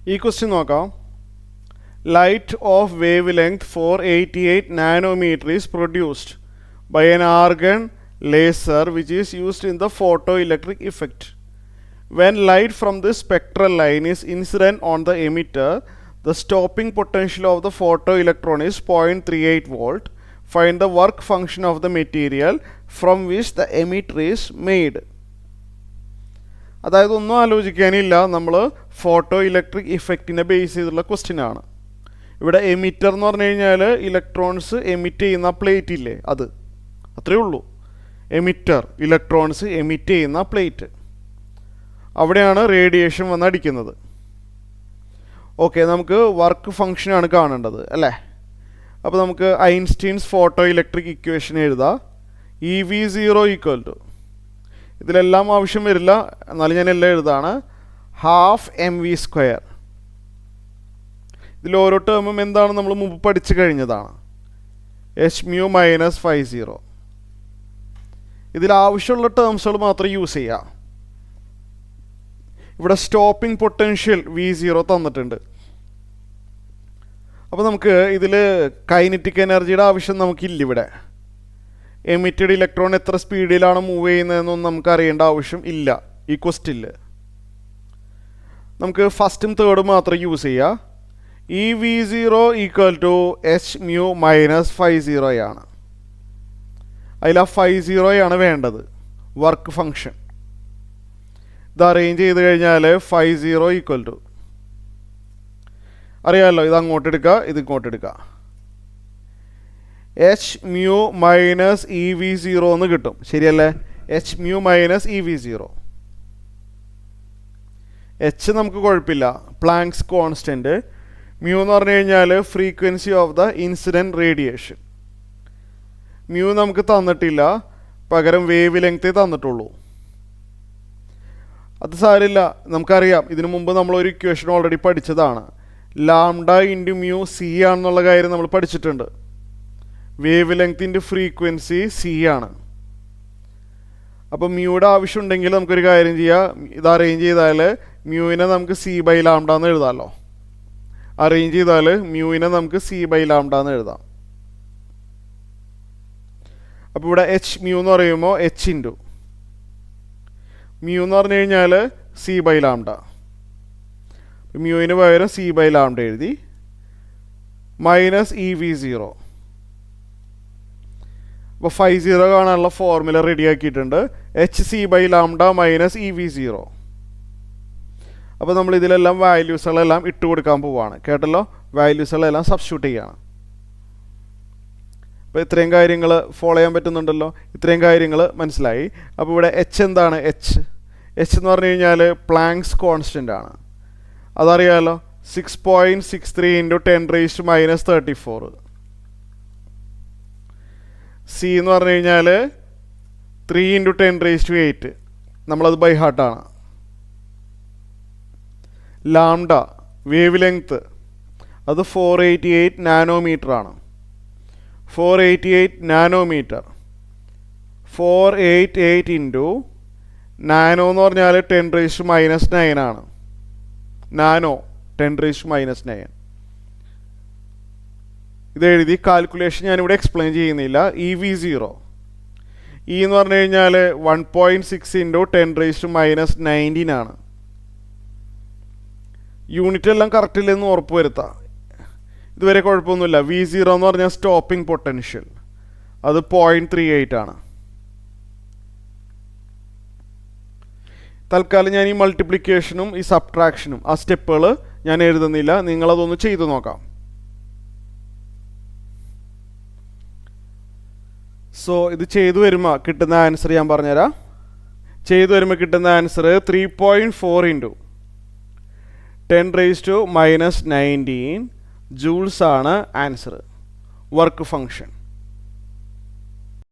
ഈ ക്വസ്റ്റ്യൻ നോക്കാം. Light of wavelength 488 nanometer is produced by an argon laser which is used in the photoelectric effect. When light from this spectral line is incident on the emitter, the stopping potential of the photoelectron is 0.38 volt. Find the work function of the material from which the emitter is made. അതായത് ഒന്നും ആലോചിക്കാനില്ല, നമ്മൾ photo electric ഇഫക്റ്റിനെ base ചെയ്തുള്ള question ആണ്. ഇവിടെ emitter എന്ന് പറഞ്ഞു കഴിഞ്ഞാൽ electrons emit ചെയ്യുന്ന പ്ലേറ്റ് ഇല്ലേ, അത് അത്രയേ ഉള്ളൂ. എമിറ്റർ, ഇലക്ട്രോൺസ് എമിറ്റ് ചെയ്യുന്ന പ്ലേറ്റ്, അവിടെയാണ് റേഡിയേഷൻ വന്നടിക്കുന്നത്. ഓക്കെ, നമുക്ക് വർക്ക് ഫങ്ഷനാണ് കാണേണ്ടത് അല്ലേ. അപ്പോൾ നമുക്ക് ഐൻസ്റ്റീൻസ് ഫോട്ടോ ഇലക്ട്രിക് ഇക്വേഷൻ എഴുതാം. EV0 ഈക്വൽ ടു, ഇതിലെല്ലാം ആവശ്യം വരില്ല, എന്നാലും ഞാൻ എല്ലാം എഴുതാണ്, 12 mv². ഇതിൽ ഓരോ ടേമും എന്താണ് നമ്മൾ മുമ്പ് പഠിച്ചു കഴിഞ്ഞതാണ്, hμ - φ0. ഇതിൽ ആവശ്യമുള്ള ടേംസുകൾ മാത്രം യൂസ് ചെയ്യാം. ഇവിടെ സ്റ്റോപ്പിംഗ് പൊട്ടൻഷ്യൽ V0 തന്നിട്ടുണ്ട്. അപ്പോൾ നമുക്ക് ഇതിൽ കൈനറ്റിക് എനർജിയുടെ ആവശ്യം നമുക്കില്ല. ഇവിടെ എമിറ്റഡ് ഇലക്ട്രോൺ എത്ര സ്പീഡിലാണ് മൂവ് ചെയ്യുന്നതെന്നൊന്നും നമുക്ക് അറിയേണ്ട ആവശ്യം ഇല്ല ഈ ക്വസ്റ്റ്യനിൽ. നമുക്ക് ഫസ്റ്റും തേർഡും മാത്രം യൂസ് ചെയ്യാം. EV0 ഈക്വൽ ടു hμ - φ0 ആണ്. അതിൽ ആ φ0 ആണ് വേണ്ടത്, വർക്ക് ഫങ്ഷൻ. ഇത് അറേഞ്ച് ചെയ്ത് കഴിഞ്ഞാൽ φ0 ഈക്വൽ ടു, അറിയാമല്ലോ, ഇത് അങ്ങോട്ട് എടുക്കുക, ഇത് ഇങ്ങോട്ട് എടുക്കുക, hμ - EV0 എന്ന് കിട്ടും. ശരിയല്ലേ, hμ - EV0. h നമുക്ക് കുഴപ്പമില്ല, പ്ലാങ്ക്സ് കോൺസ്റ്റൻറ്റ്. മ്യൂ എന്ന് പറഞ്ഞു കഴിഞ്ഞാൽ frequency of the incident radiation. Mu നമുക്ക് തന്നിട്ടില്ല, പകരം വേവ് ലെങ്തേ തന്നിട്ടുള്ളൂ. അത് സാരില്ല, നമുക്കറിയാം, ഇതിനു മുമ്പ് നമ്മളൊരു ഇക്വേഷൻ ഓൾറെഡി പഠിച്ചതാണ്. ലാംഡ ഇൻറ്റു മ്യൂ സി ആണെന്നുള്ള കാര്യം നമ്മൾ പഠിച്ചിട്ടുണ്ട്. വേവ് ലെങ്ത്തിൻ്റെ ഫ്രീക്വൻസി സി ആണ്. അപ്പോൾ മ്യൂയുടെ ആവശ്യമുണ്ടെങ്കിൽ നമുക്കൊരു കാര്യം ചെയ്യാം, ഇത് അറേഞ്ച് ചെയ്താൽ മ്യൂവിനെ നമുക്ക് c/λ എന്ന് എഴുതാമല്ലോ. അറേഞ്ച് ചെയ്താൽ മ്യൂവിനെ നമുക്ക് c/λ എന്ന് എഴുതാം. അപ്പോൾ ഇവിടെ hμ എന്ന് പറയുമ്പോൾ h ഇൻറ്റു മ്യൂ എന്ന് പറഞ്ഞു കഴിഞ്ഞാൽ c/λ. മ്യൂവിന് പകരം c/λ എഴുതി, -EV0. അപ്പോൾ φ0 കാണാനുള്ള ഫോർമുല റെഡിയാക്കിയിട്ടുണ്ട്, hc/λ - EV0. അപ്പോൾ നമ്മൾ ഇതിലെല്ലാം വാല്യൂസുകളെല്ലാം ഇട്ട് കൊടുക്കാൻ പോവുകയാണ്. കേട്ടല്ലോ, വാല്യൂസുകളെല്ലാം സബ്സ്റ്റിറ്റ്യൂട്ട് ചെയ്യുകയാണ്. അപ്പോൾ ഇത്രയും കാര്യങ്ങൾ ഫോളോ ചെയ്യാൻ പറ്റുന്നുണ്ടല്ലോ, ഇത്രയും കാര്യങ്ങൾ മനസ്സിലായി. അപ്പോൾ ഇവിടെ h എന്താണ്, h എന്ന് പറഞ്ഞു കഴിഞ്ഞാൽ പ്ലാങ്ക്സ് കോൺസ്റ്റൻ്റ് ആണ്, അതറിയാമല്ലോ. 6.63 × 10⁻³ -34. സി എന്ന് പറഞ്ഞു കഴിഞ്ഞാൽ 3 × 10⁸, നമ്മളത് ബൈ ഹാർട്ടാണ്. ലാംഡ വേവ് ലെങ്ത്ത് അത് 488 നാനോമീറ്റർ ആണ്. 488 നാനോമീറ്റർ, 488 ഇൻറ്റു നാനോ എന്ന് പറഞ്ഞാൽ 10⁻⁹ ആണ്. നാനോ 10⁻⁹. ഇത് എഴുതി, കാൽക്കുലേഷൻ ഞാനിവിടെ എക്സ്പ്ലെയിൻ ചെയ്യുന്നില്ല. EV0 എന്ന് പറഞ്ഞു കഴിഞ്ഞാൽ 1.6 × 10⁻⁹ ആണ്. യൂണിറ്റ് എല്ലാം കറക്റ്റില്ലെന്ന് ഉറപ്പ് വരുത്താം. ഇതുവരെ കുഴപ്പമൊന്നുമില്ല. V0 എന്ന് പറഞ്ഞാൽ സ്റ്റോപ്പിംഗ് പൊട്ടൻഷ്യൽ, അത് 0.38 ആണ്. തൽക്കാലം ഞാൻ ഈ മൾട്ടിപ്ലിക്കേഷനും ഈ സബ്ട്രാക്ഷനും ആ സ്റ്റെപ്പുകൾ ഞാൻ എഴുതുന്നില്ല, നിങ്ങളതൊന്ന് ചെയ്തു നോക്കാം. സോ ഇത് ചെയ്തു വരുമ്പോൾ കിട്ടുന്ന ആൻസർ ഞാൻ പറഞ്ഞുതരാം. ചെയ്തു വരുമ്പോൾ കിട്ടുന്ന ആൻസർ 3.4 × 10⁻⁻19 ജൂൾസ് ആണ് ആൻസർ, വർക്ക് ഫങ്ഷൻ.